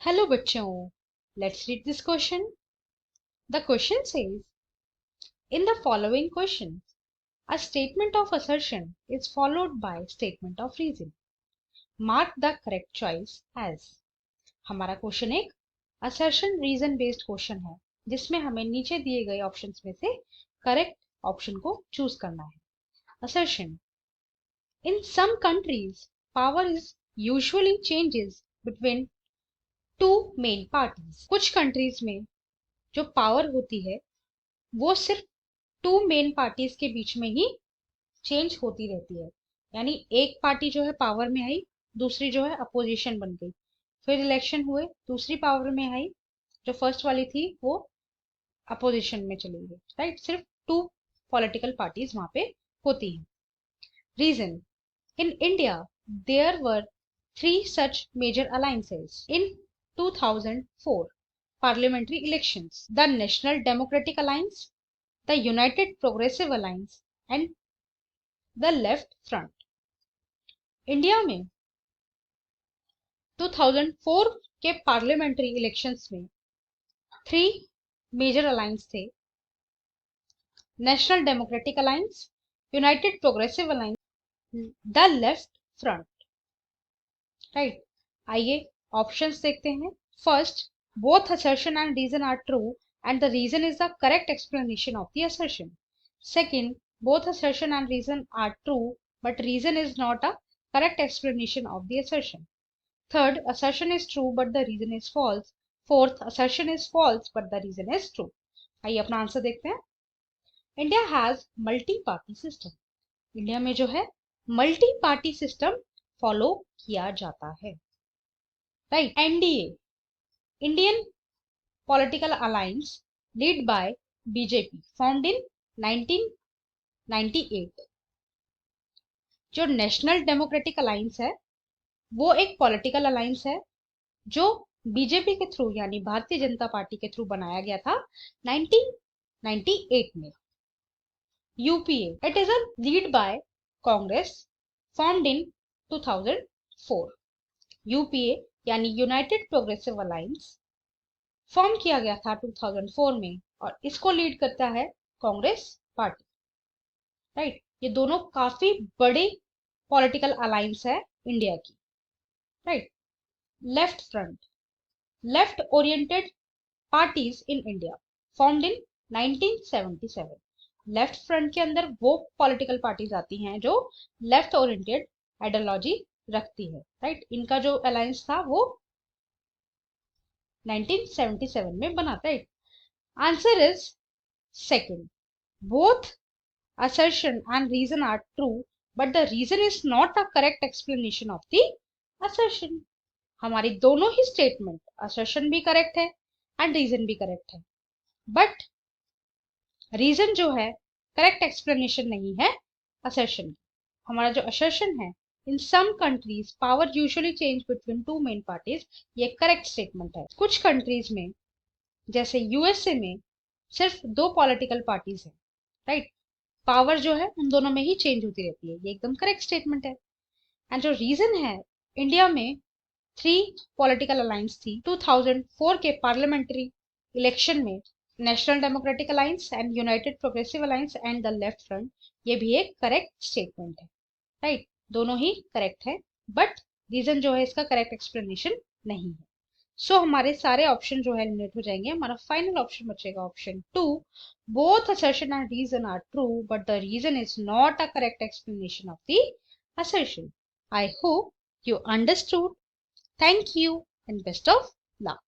Hello बच्चों, let's read this question. The question says in the following question a statement of assertion is followed by statement of reason. Mark the correct choice as. हमारा question एक assertion reason based question है जिसमें हमें नीचे दिए गए options में से करेक्ट ऑप्शन को चूज करना है. Assertion. In some countries, power is usually changes between two main parties. कुछ कंट्रीज में जो पावर होती है वो सिर्फ टू मेन पार्टीज के बीच में ही चेंज होती रहती है. यानी एक पार्टी जो है पावर में आई, दूसरी जो है अपोजिशन बन गई, फिर इलेक्शन हुए, दूसरी पावर में आई, जो फर्स्ट वाली थी वो अपोजिशन में चली गई. राइट, सिर्फ टू पॉलिटिकल पार्टीज वहां पे होती हैं. Reason. In India there were three such major alliances in 2004 parliamentary elections: the National Democratic Alliance, the United Progressive Alliance and the Left Front. India में 2004 के पार्लियामेंट्री इलेक्शंस में three major alliance थे: national democratic alliance, United progressive alliance, the left front. Right, आइए options देखते हैं. First, both assertion and reason are true and the reason is the correct explanation of the assertion. Second, both assertion and reason are true but reason is not a correct explanation of the assertion. Third, assertion is true but the reason is false. Fourth, assertion is false but the reason is true. आइए अपना answer देखते हैं. India has multi party system. India में जो है multi party system follow किया जाता है. Right, NDA, Indian Political Alliance led by BJP formed in 1998. जो नेशनल डेमोक्रेटिक अलायंस है वो एक पॉलिटिकल अलायंस है जो बीजेपी के थ्रू यानी भारतीय जनता पार्टी के थ्रू बनाया गया था 1998 में. UPA, it is a lead by Congress formed in 2004. UPA यानी यूनाइटेड प्रोग्रेसिव अलायंस फॉर्म किया गया था 2004 में और इसको लीड करता है कांग्रेस पार्टी. राइट, ये दोनों काफी बड़े पॉलिटिकल अलायंस है इंडिया की. Right, left front, left oriented parties in India formed in 1977. Left front के अंदर वो पॉलिटिकल पार्टीज आती हैं जो लेफ्ट ओरिएंटेड आइडियोलॉजी रखती है. राइट, इनका जो अलायंस था वो 1977 में बना था. Answer is second, both assertion and reason are true but the reason is not a correct explanation of the assertion. हमारी दोनों ही स्टेटमेंट assertion भी करेक्ट है एंड रीजन भी करेक्ट है बट रीजन जो है करेक्ट एक्सप्लेनेशन नहीं है assertion. हमारा जो assertion है in some countries power usually change between two main parties, ये करेक्ट स्टेटमेंट है. कुछ कंट्रीज में जैसे यूएसए में सिर्फ दो पॉलिटिकल पार्टीज हैं. राइट, पावर जो है उन दोनों में ही चेंज होती रहती है, ये एकदम करेक्ट स्टेटमेंट है. एंड जो रीजन है, इंडिया में थ्री पॉलिटिकल अलायंस थी 2004 के पार्लियामेंट्री इलेक्शन में, national democratic alliance and United progressive alliance and the left front. ये भी एक करेक्ट स्टेटमेंट है. राइट, दोनों ही करेक्ट है बट रीजन जो है इसका करेक्ट एक्सप्लेनेशन नहीं है. सो हमारे सारे ऑप्शन जो है एलिमिनेट हो जाएंगे. हमारा फाइनल ऑप्शन बचेगा option 2, both assertion and reason are true but the reason is not a correct explanation of the assertion. I hope you understood. Thank you and best of luck.